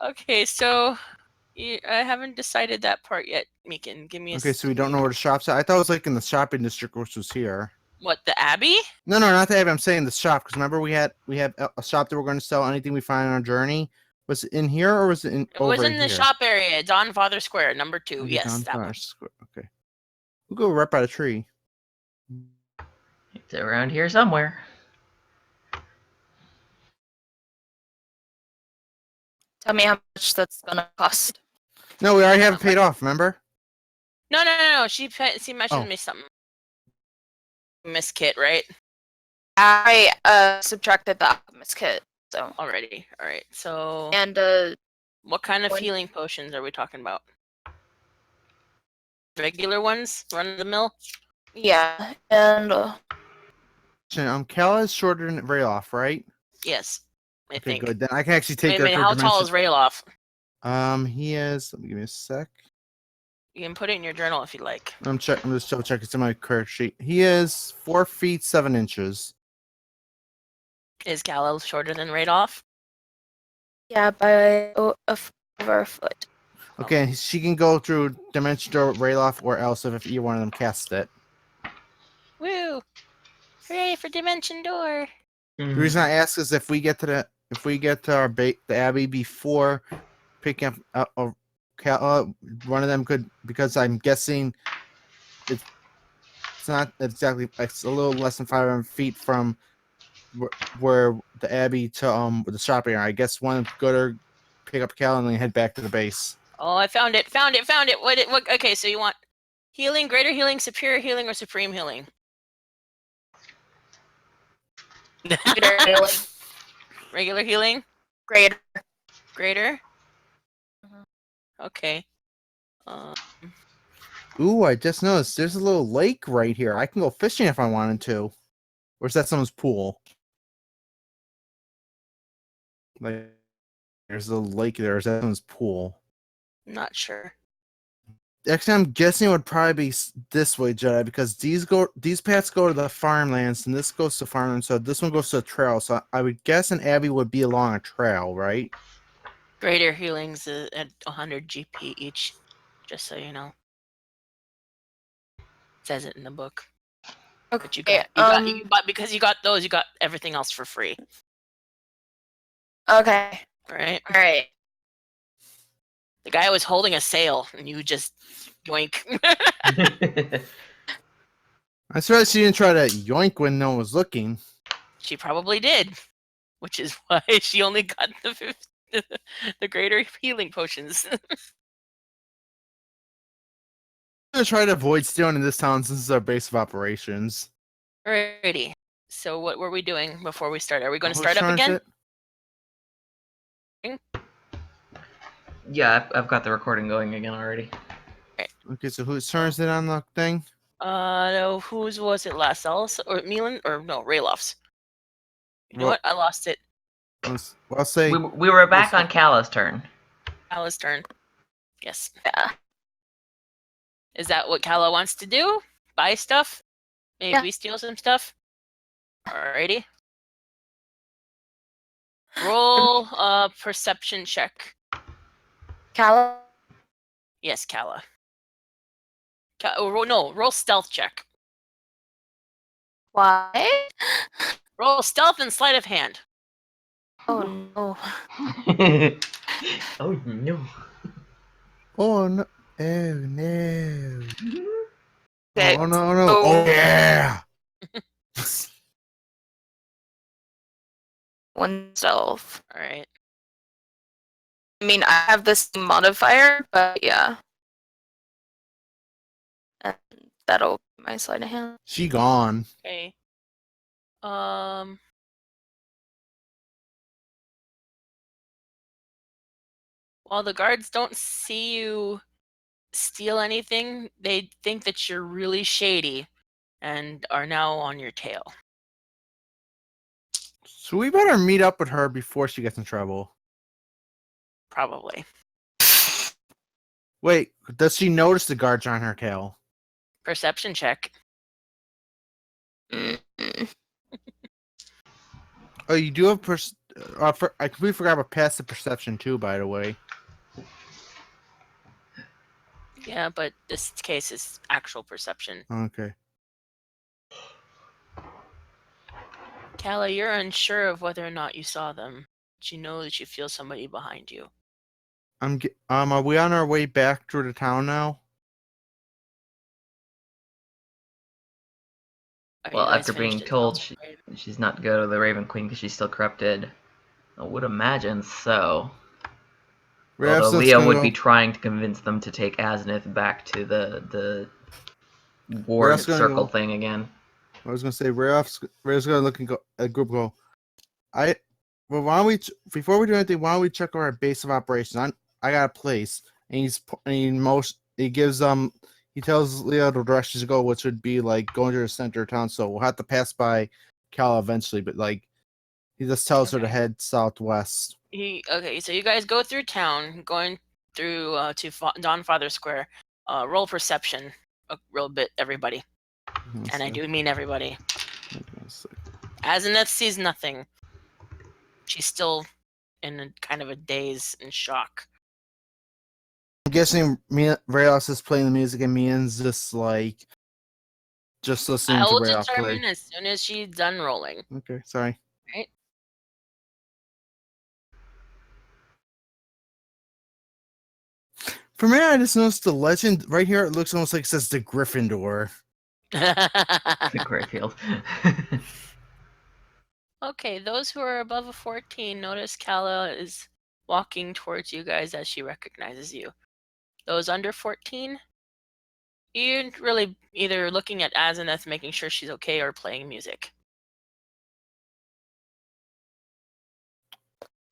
Okay, so I haven't decided that part yet, Meekin. Give me a Okay, so we don't know where the shop's at. I thought it was like in the shopping district, which was here. What, the Abbey? No, not the Abbey. I'm saying the shop, because remember we had a shop that we're going to sell anything we find on our journey. Was it in here or was it in It over was in the here? shop area. Don Father Square, number 2. Okay, Yes, that one. Okay. We'll go right by the tree. It's around here somewhere. Tell me how much that's gonna cost. No, we already have it paid off, remember? No. She mentioned me something. Miss Kit, right? I subtracted the alchemist kit, so Already. Alright, so... And what kind of healing potions are we talking about? Regular ones? Run-of-the-mill? yeah, and Kala is shorter than Rayloff, right? Yes, I think. Good. Then I can actually take Wait, how tall is Rayloff? He is. Let me give me a sec. You can put it in your journal if you like. I'm just double checking. It's in my correct sheet. He is 4 feet 7 inches. Is Kala shorter than Rayloff? yeah, by over a foot. Okay, and she can go through Dimension Door with Rayloff or else if either one of them casts it. Woo! Hooray for Dimension Door! The reason I ask is if we get to the Abbey before picking up one of them could, because I'm guessing it's not exactly, it's a little less than 500 feet from where the Abbey to the shopping area. I guess one could go to pick up Cal and then head back to the base. Oh, I found it! Found it! What? Okay, so you want healing, greater healing, superior healing, or supreme healing? Greater healing. Regular healing? Greater. Greater? Mhm. Okay. Ooh, I just noticed there's a little lake right here. I can go fishing if I wanted to. Or is that someone's pool? Like, there's a lake there. Is that someone's pool? Not sure. Actually, I'm guessing it would probably be this way, Jedi, because these paths go to the farmlands, and this goes to farmland. So this one goes to a trail. So I would guess an Abbey would be along a trail, right? Greater healing's at 100 GP each, just so you know. It says it in the book. Okay. But because you got those, you got everything else for free. Okay. Right? All right. The guy was holding a sail, and you just yoink. I swear she didn't try to yoink when no one was looking. She probably did, which is why she only got the greater healing potions. I'm gonna try to avoid stealing in this town since it's our base of operations. Alrighty. So what were we doing before we start? Are we going to start up again? Yeah, I've got the recording going again already. Okay, so whose turn is it on the thing? No, whose was it last? Alice or Milan? Or no, Rayloff's. You know what? I lost it. I'll say we were back on Kala's turn. Kala's turn. Yes. Yeah. Is that what Kala wants to do? Buy stuff? Maybe we steal some stuff? Alrighty. Roll a perception check. Kala? Yes, Kala. Roll stealth check. Why? Roll stealth and sleight of hand. Oh no. Oh no. Oh no. Oh no. Okay. Oh no. Oh yeah. One stealth. Alright. I mean, I have this modifier, but yeah. And that'll be my sleight of hand. She gone. Okay. While the guards don't see you steal anything, they think that you're really shady and are now on your tail. So we better meet up with her before she gets in trouble. Probably. Wait, does she notice the guards on her tail? Perception check. Mm-mm. Oh, you do have I completely forgot about passive perception too. By the way. Yeah, but this case is actual perception. Okay. Kala, you're unsure of whether or not you saw them, but you know that you feel somebody behind you. Are we on our way back through the town now? Are Well, you guys after being finished in told Tal'dorei? she's not to go to the Raven Queen because she's still corrupted, I would imagine so. Although Raf's Leah gonna would be go. trying to convince them to take Aznith back to the Raf's ward gonna circle go. thing again. I was gonna say Raf's gonna look and go at group. Go. Well, why don't we before we do anything? Why don't we check our base of operations? I got a place, and he gives he tells Leo the directions to go, which would be like going to the center of town. So we'll have to pass by Cal eventually, but like he just tells her to Okay. head southwest. Okay, so you guys go through town, going through to Dawnfather Square. Roll perception a real bit, everybody. And I do mean everybody. Azeneth sees nothing. She's still in a kind of a daze and shock. I'm guessing Rayos is playing the music and Mian's just listening I to will Rayos determine play. as soon as she's done rolling. Okay, sorry. Right? For me, I just noticed the legend right here. It looks almost like it says the Gryffindor. The Greyfield. Okay, those who are above a 14, notice Kala is walking towards you guys as she recognizes you. Those under 14, you're really either looking at Azeneth, making sure she's okay, or playing music.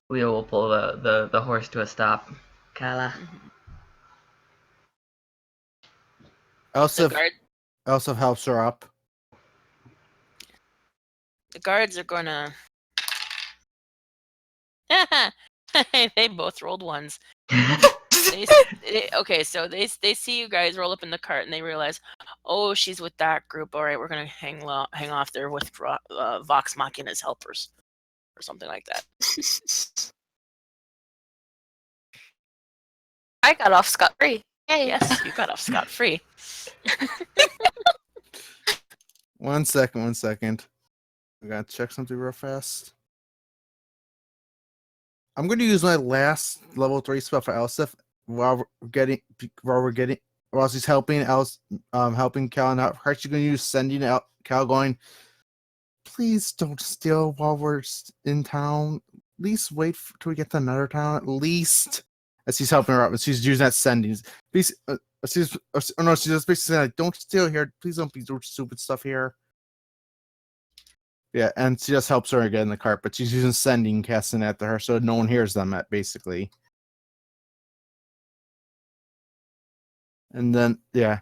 Leo will pull the horse to a stop. Kala. Elsa The helps her up. guards are gonna. They both rolled ones. Okay, so they see you guys roll up in the cart and they realize, oh, she's with that group. All right, we're gonna hang off there with Vox Machina's helpers, or something like that. I got off scot-free. Yay. Yes, you got off scot-free. 1 second, 1 second. I gotta check something real fast. I'm going to use my last level 3 spell for Elsif while she's helping helping Cal and out. We're actually going to use sending out Cal going. Please don't steal while we're in town. At least wait till we get to another town. At least as she's helping her out, but she's using that sending. She's just basically saying like, don't steal here. Please don't be doing stupid stuff here. Yeah, and she just helps her get in the cart, but she's using sending, casting after her, so no one hears them. Basically, and then yeah,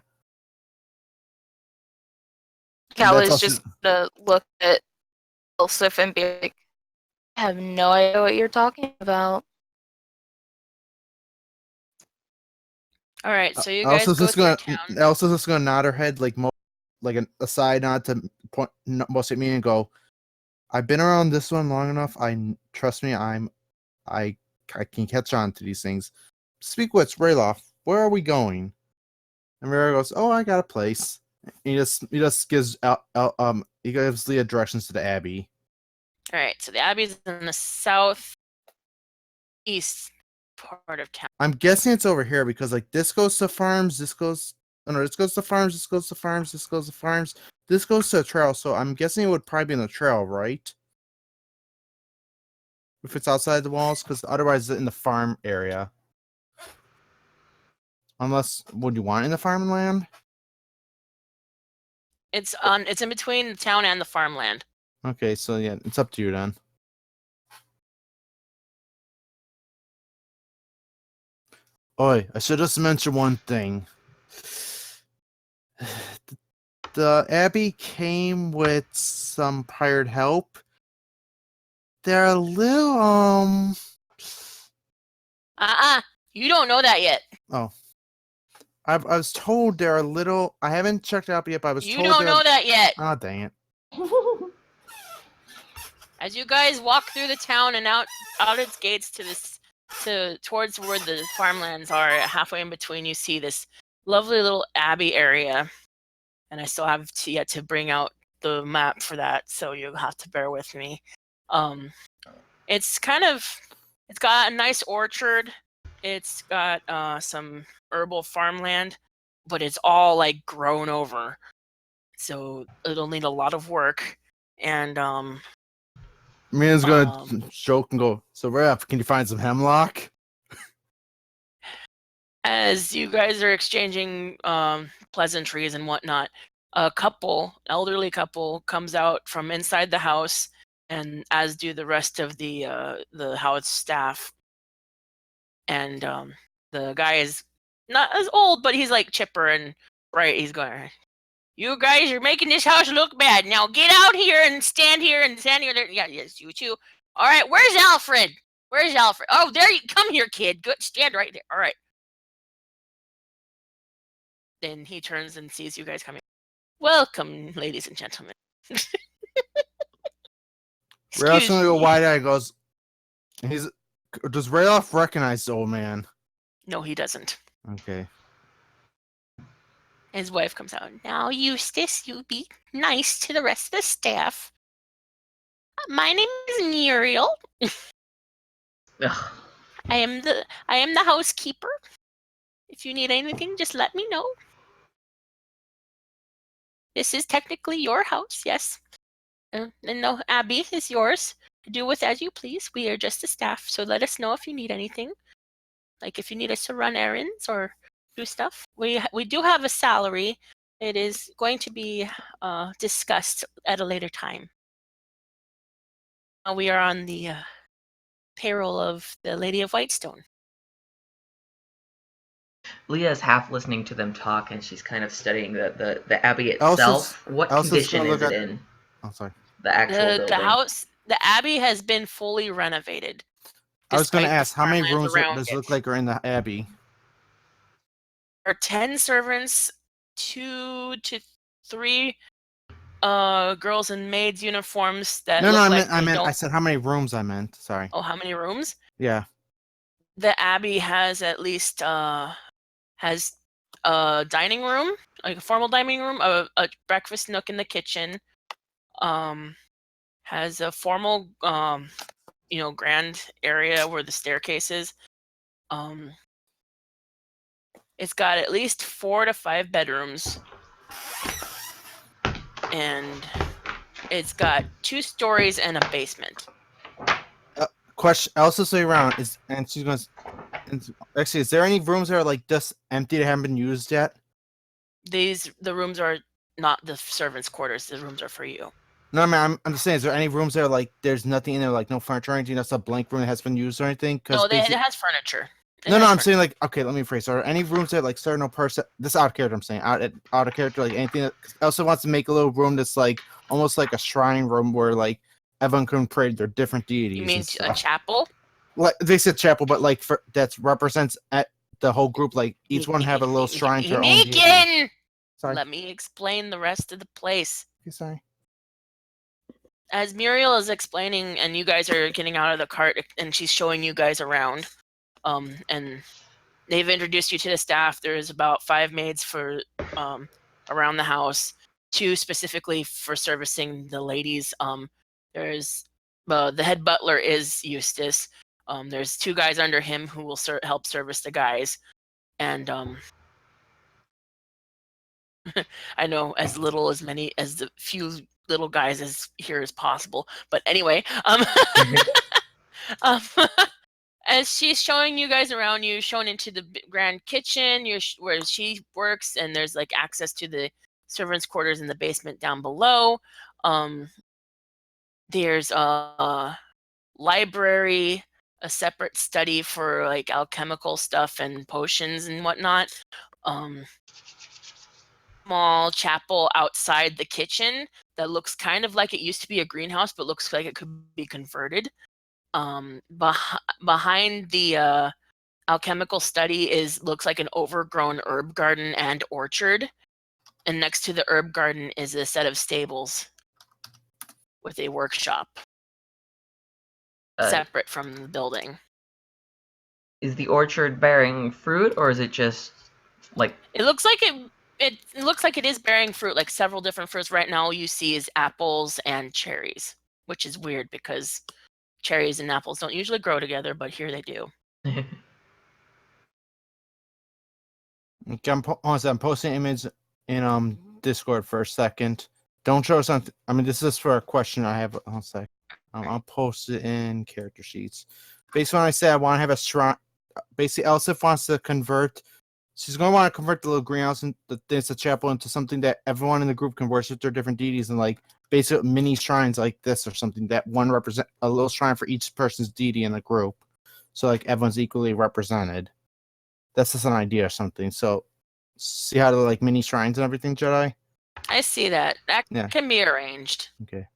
Cal is just gonna look at Elsif and be like, I have no idea what you're talking about. All right, so you guys Elsa's go just through gonna town. Elsa's just gonna nod her head like a side nod to point most at me and go, I've been around this one long enough. Trust me, I can catch on to these things. Speak what's Rayloff. Where are we going? And Rayloff goes, oh, I got a place. He just gives he gives Leah directions to the Abbey. All right, so the Abbey's in the southeast part of town. I'm guessing it's over here because like this goes to farms, this goes to farms, this goes to farms, this goes to farms, this goes to a trail. So I'm guessing it would probably be in the trail, right? If it's outside the walls, because otherwise it's in the farm area. Unless, would you want it in the farmland? It's in between the town and the farmland. Okay, so yeah, it's up to you then. Oi, I should just mention one thing. The Abbey came with some hired help. They're a little You don't know that yet. Oh. I was told they're a little. I haven't checked it out yet, but I was You told don't know that yet. Oh, dang it. As you guys walk through the town and out its gates towards where the farmlands are, halfway in between, you see this lovely little abbey area. And I still have yet to bring out the map for that, so you'll have to bear with me. It's got a nice orchard. It's got some herbal farmland, but it's all like grown over, so it'll need a lot of work. And Mia's gonna joke and go, "So, Raph, can you find some hemlock?" as you guys are exchanging pleasantries and whatnot, a elderly couple, comes out from inside the house, and as do the rest of the house staff. And the guy is not as old, but he's like chipper and bright. He's going, "You guys are making this house look bad. Now get out here and stand here and stand here." Yeah, yes, you too. All right, where's Alfred? Where's Alfred? Oh, there you come here, kid. Good, stand right there. All right. Then he turns and sees you guys coming. "Welcome, ladies and gentlemen." Ralph's gonna go me. wide-eyed. Goes, does Ralph recognize the old man? No, he doesn't. Okay. His wife comes out. "Now, Eustace, you be nice to the rest of the staff. My name is Muriel. Ugh. I am the housekeeper. If you need anything, just let me know. This is technically your house, yes. And the Abbey is yours. Do with as you please. We are just the staff, so let us know if you need anything. Like if you need us to run errands or do stuff. We do have a salary. It is going to be discussed at a later time. We are on the payroll of the Lady of Whitestone." Leah's half listening to them talk, and she's kind of studying the abbey itself. What condition is it in? Oh, sorry. The actual building. The Abbey has been fully renovated. I was going to ask, how many rooms does it look like are in the Abbey? There are 10 servants, 2 to 3 girls in maids uniforms that I said how many rooms I meant. Sorry. Oh, how many rooms? Yeah. The Abbey has at least has a dining room, like a formal dining room, a breakfast nook in the kitchen, has a formal grand area where the staircase is. It's got at least 4 to 5 bedrooms, and it's got 2 stories and a basement. Question. I also say around and she's going. Actually, is there any rooms that are like just empty that haven't been used yet? The rooms are not the servants' quarters. The rooms are for you. No, I mean, I'm just saying, is there any rooms that are like there's nothing in there, like no furniture or anything? That's a blank room that has been used or anything? No, it has furniture. I'm saying like, okay, let me rephrase. Are any rooms that like certain person? This out of character, I'm saying out of character, like anything that also wants to make a little room that's like almost like a shrine room where like everyone can pray to their different deities. You mean a chapel? Like they said chapel, but like that represents the whole group. Like each one have a little shrine to their own deity. Sorry. Let me explain the rest of the place. Okay, sorry. As Muriel is explaining, and you guys are getting out of the cart, and she's showing you guys around, and they've introduced you to the staff. There's about 5 maids for around the house, 2 specifically for servicing the ladies. There's the head butler is Eustace. There's 2 guys under him who will help service the guys, and I know as the few little guys as here as possible. But anyway, as she's showing you guys around, you're shown into the grand kitchen, where she works, and there's like access to the servants' quarters in the basement down below. There's a library, a separate study for like alchemical stuff and potions and whatnot. Small chapel outside the kitchen that looks kind of like it used to be a greenhouse, but looks like it could be converted. Behind the alchemical study looks like an overgrown herb garden and orchard, and next to the herb garden is a set of stables with a workshop. separate from the building. Is the orchard bearing fruit, or is it just like? It looks like it looks like it is bearing fruit, like several different fruits. Right now, you see is apples and cherries, which is weird because cherries and apples don't usually grow together, but here they do. Okay, I'm posting an image in Discord for a second. Don't show something. I mean, this is for a question I have. One sec. I'll post it in character sheets. Basically, when I say I want to have a shrine, basically, Elsif wants to convert. She's going to want to convert the little greenhouse and the chapel into something that everyone in the group can worship their different deities and like basic mini shrines like this or something that one represent a little shrine for each person's deity in the group, so like everyone's equally represented. That's just an idea or something. So, see how the like mini shrines and everything, Jedi? I see that. That Yeah. can be arranged. Okay.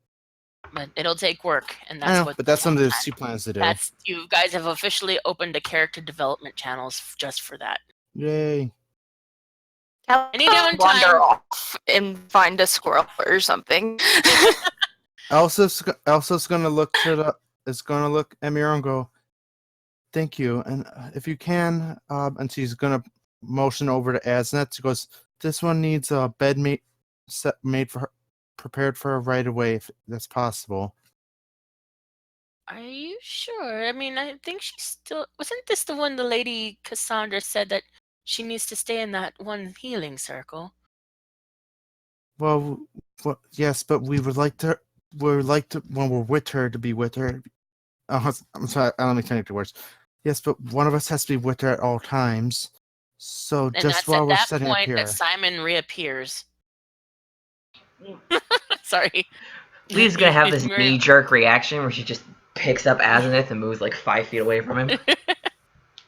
But it'll take work, and I that's know, what. but that's something that she plans to do. That's you guys have officially opened a character development channels just for that. Yay. Any downtime? Wander off and find a squirrel or something. Elsa's gonna look at Mira and go, "Thank you." And if you can, and she's gonna motion over to Aznet. She goes, "This one needs a bed made for her, prepared for her right away, if that's possible." Are you sure? I mean, I think she's still. Wasn't this the one the lady Cassandra said that she needs to stay in that one healing circle? Well, yes, but we would like to. When we're with her, to be with her. Oh, I'm sorry. Let me connect the words. Yes, but one of us has to be with her at all times. So And just that's while at we're that setting up point here. that Simon reappears. Sorry. Lee's gonna have this Miriam- knee-jerk reaction where she just picks up Azenith and moves like 5 feet away from him.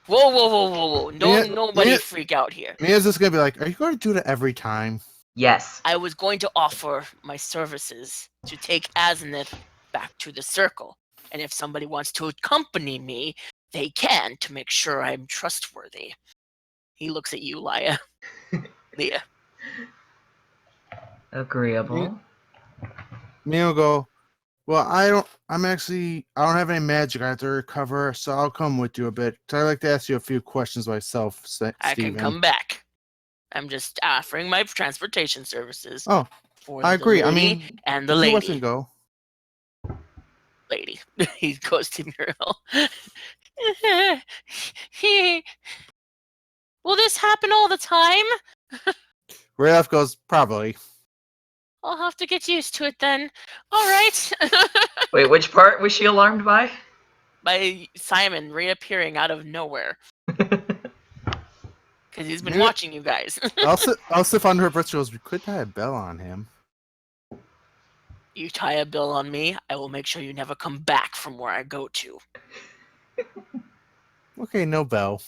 Whoa. Nobody Mia- freak out here. Mia's just gonna be like, "Are you going to do that every time?" Yes. I was going to offer my services to take Azenith back to the circle. And if somebody wants to accompany me, they can to make sure I'm trustworthy. He looks at you, Leah. Leah. Agreeable. Mia will go, "Well, I don't have any magic. I have to recover, so I'll come with you a bit. So I'd like to ask you a few questions myself, Steven." I can come back. I'm just offering my transportation services. Oh, for I the agree. I lady mean, and the if you lady. wasn't go. Lady. He goes to Muriel. Will this happen all the time? Rayleigh goes, "Probably." I'll have to get used to it then. All right. Wait, which part was she alarmed by? By Simon reappearing out of nowhere. Because he's been Maybe- watching you guys. Also, under her breath, she goes, "We could tie a bell on him." You tie a bill on me, I will make sure you never come back from where I go to. Okay, no bell.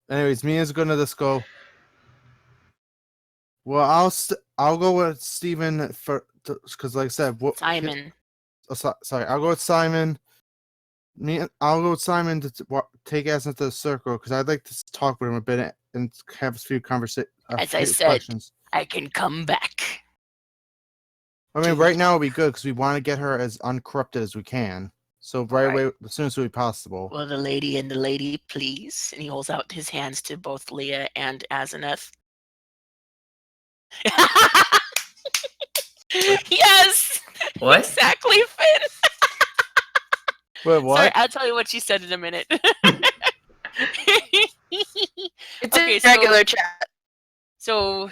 Anyways, Mia's gonna just go. Well, I'll go with Steven because, like I said, Simon. Sorry, I'll go with Simon. I'll go with Simon to take us into the circle because I'd like to talk with him a bit and have a few conversations. As I said, questions. I can come back. I mean, right now it'll be good because we want to get her as uncorrupted as we can. So right away, as soon as it be possible. Will the lady, please? And he holds out his hands to both Leah and Azeneth. Yes! What? Exactly, Finn! Wait, what? Sorry, I'll tell you what she said in a minute. It's Okay, a regular chat. So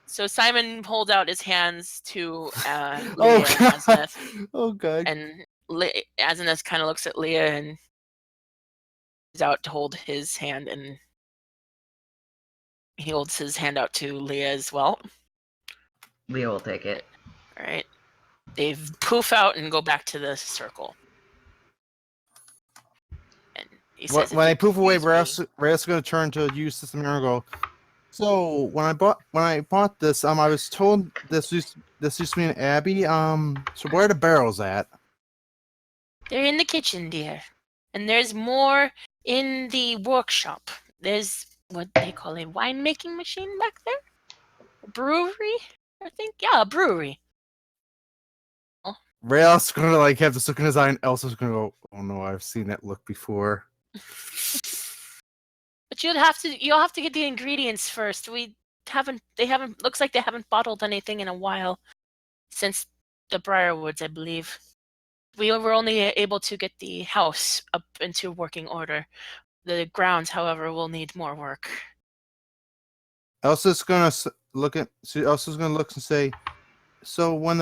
Simon holds out his hands to Leah Oh and god! Azeneth. Oh god! And Azeneth kind of looks at Leah and is out to hold his hand, and he holds his hand out to Leah as well. Leah will take it. All right. They poof out and go back to the circle. And he says, When I poof away, excuse me- Ray's going to turn to you, System and go. So when I bought this, I was told this used to be an abbey. So where are the barrels at? They're in the kitchen, dear. And there's more in the workshop. There's what they call a winemaking machine back there? A brewery, I think? Yeah, a brewery. Rayle's gonna like have this look in his eye, and Elsa's gonna go, "Oh no, I've seen that look before." But you'll have to get the ingredients first. They haven't looks like they haven't bottled anything in a while since the Briarwoods, I believe. We were only able to get the house up into working order. The grounds, however, will need more work. Elsa's gonna Elsa's gonna look and say, "So when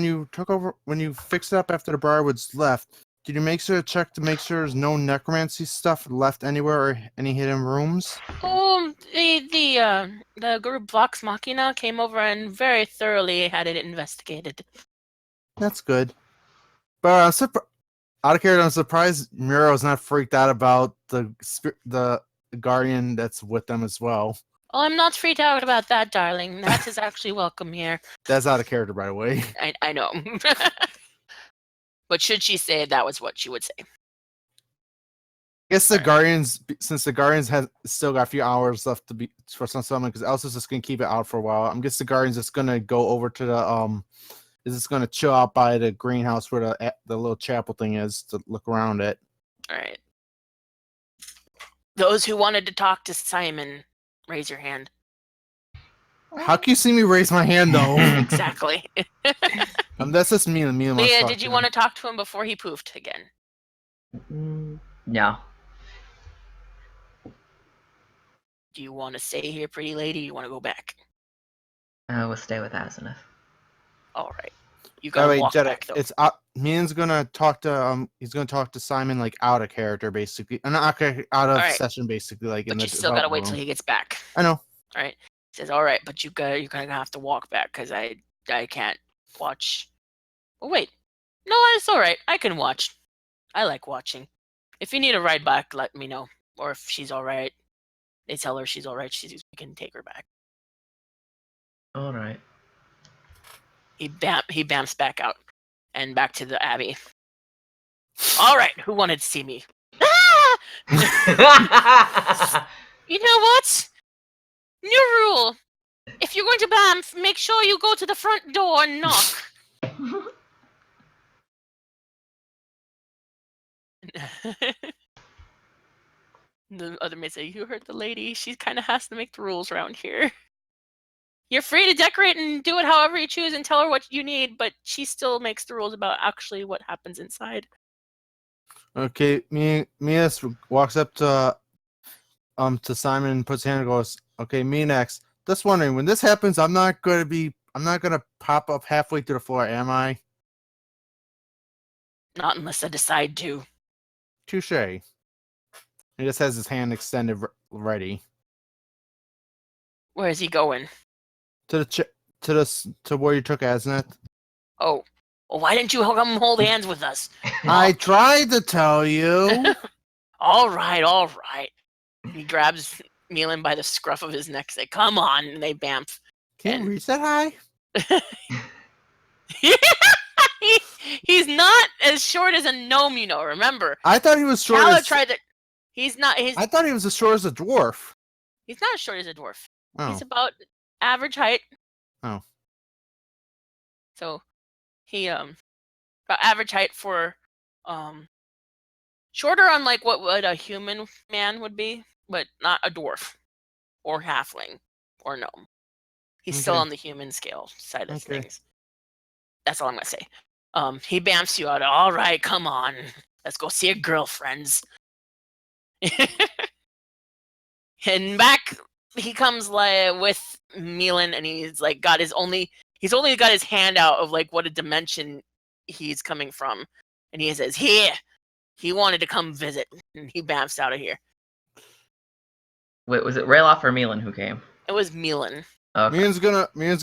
you took over, when you fixed it up after the Briarwoods left, did you make sure to check to make sure there's no necromancy stuff left anywhere or any hidden rooms?" The group Vox Machina came over and very thoroughly had it investigated. That's good. But out of character, I'm surprised Miro's not freaked out about the guardian that's with them as well. Oh, I'm not freaked out about that, darling. That is actually welcome here. That's out of character, by the way. I know. But should she say it, that was what she would say. I guess the Guardians, since the Guardians has still got a few hours left to be for some summon, because Elsa's just gonna keep it out for a while. I'm guessing the Guardians just gonna go over to the is just gonna chill out by the greenhouse where the little chapel thing is to look around it. All right. Those who wanted to talk to Simon, raise your hand. How can you see me raise my hand though? Exactly. That's just me and me. Leah, did you want to talk to him before he poofed again? No. Do you want to stay here, pretty lady? You want to go back? We'll stay with Azenith. All right. You gotta walk back though. It's Mian's gonna talk to he's gonna talk to Simon like out of character basically, not out of session basically like. But you still gotta wait till he gets back. I know. All right. He says, "All right, but you're gonna have to walk back because I can't watch." Oh wait, no, it's all right. I can watch. I like watching. If you need a ride back, let me know. Or if she's all right, they tell her she's all right. We can take her back. All right. He bamps back out and back to the Abbey. All right, who wanted to see me? Ah! You know what? New rule. If you're going to bamf, make sure you go to the front door and knock. The other may say, "You heard the lady. She kind of has to make the rules around here. You're free to decorate and do it however you choose and tell her what you need, but she still makes the rules about actually what happens inside." Okay, Mia walks up to Simon and puts his hand and goes, "Okay, me next. Just wondering, when this happens, I'm not gonna pop up halfway through the floor, am I?" Not unless I decide to. Touche. He just has his hand extended ready. Where is he going? To where you took Azenith. Oh, well, why didn't you come hold hands with us? I tried to tell you. All right. He grabs Milan by the scruff of his neck, say, "Come on," and they bamf. Can't reach that high. He's not as short as a gnome, remember? I thought he was short. Tried that. He's not. I thought he was as short as a dwarf. He's not as short as a dwarf. Oh. He's about average height. Oh. So he about average height for shorter on like what a human man would be, but not a dwarf or halfling or gnome. He's still on the human scale side of things. That's all I'm gonna say. He bamps you out. All right, come on, let's go see your girlfriends. And back he comes like with Milan, and he's like he's only got his hand out of like what a dimension he's coming from, and he says, "Here, he wanted to come visit," and he bamps out of here. Wait, was it Rayloff or Milan who came? It was Milan. Okay. Milan's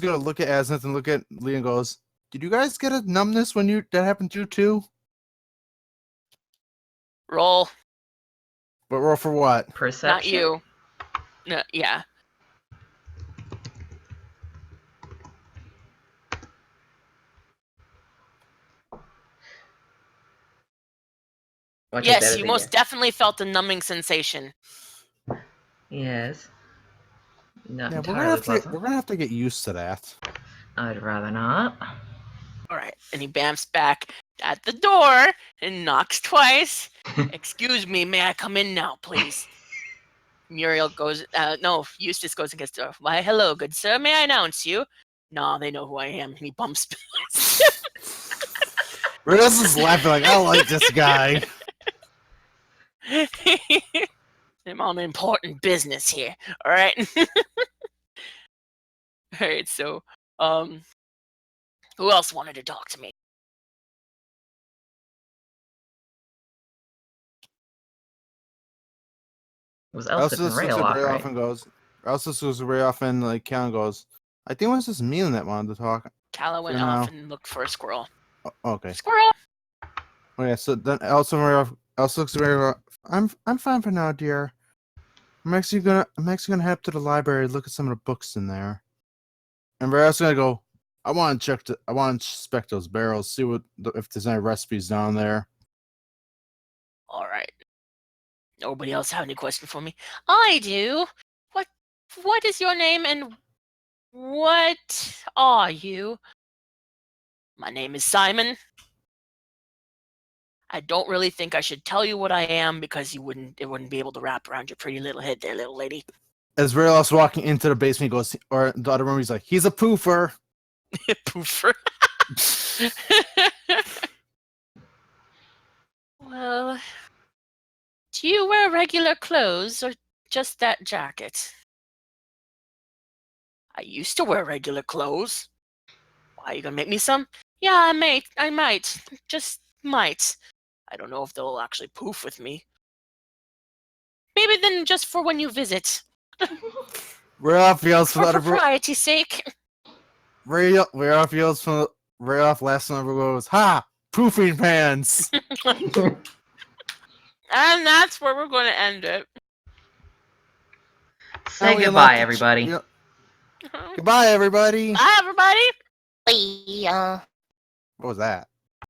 gonna look at Azenith and look at Lee and goes, "Did you guys get a numbness when that happened to you too?" Roll. But roll for what? Perception. Not you. No, yeah. Yes, you most definitely felt a numbing sensation. Yes. Not yeah, we're gonna have to get used to that. I'd rather not. All right. And he bamps back at the door and knocks twice. Excuse me, may I come in now, please? Muriel goes, no, Eustace goes and gets the door. Why, hello, good sir. May I announce you? No, they know who I am. And he bumps past. Reyes is laughing like, I like this guy. I'm on important business here. All right. All right. So, who else wanted to talk to me? It was Elspeth and Raylock, right? Often goes. Elspeth goes very often, like, Callan goes, I think it was just Meelan that wanted to talk. Calla went For now. off and looked for a squirrel. Oh, okay. Squirrel! Oh, yeah, so then Elsa looks very I'm fine for now, dear. I'm actually gonna head up to the library and look at some of the books in there. And we're also gonna go, I want to inspect those barrels, see if there's any recipes down there. All right. Nobody else have any question for me? I do. What is your name and what are you? My name is Simon. I don't really think I should tell you what I am because it wouldn't be able to wrap around your pretty little head there, little lady. As Raylock's walking into the basement, he goes, or the other room, he's like, he's a poofer. Poofer. Well, do you wear regular clothes or just that jacket? I used to wear regular clothes. Why, you gonna make me some? Yeah, I might. Just might. I don't know if they'll actually poof with me. Maybe then just for when you visit. Raylock yells For propriety's sake. Raylock yells from Raylock last number goes, ha! Poofing pants! And that's where we're going to end it. Say goodbye, everybody. Goodbye, everybody. Bye, everybody. Bye. What was that?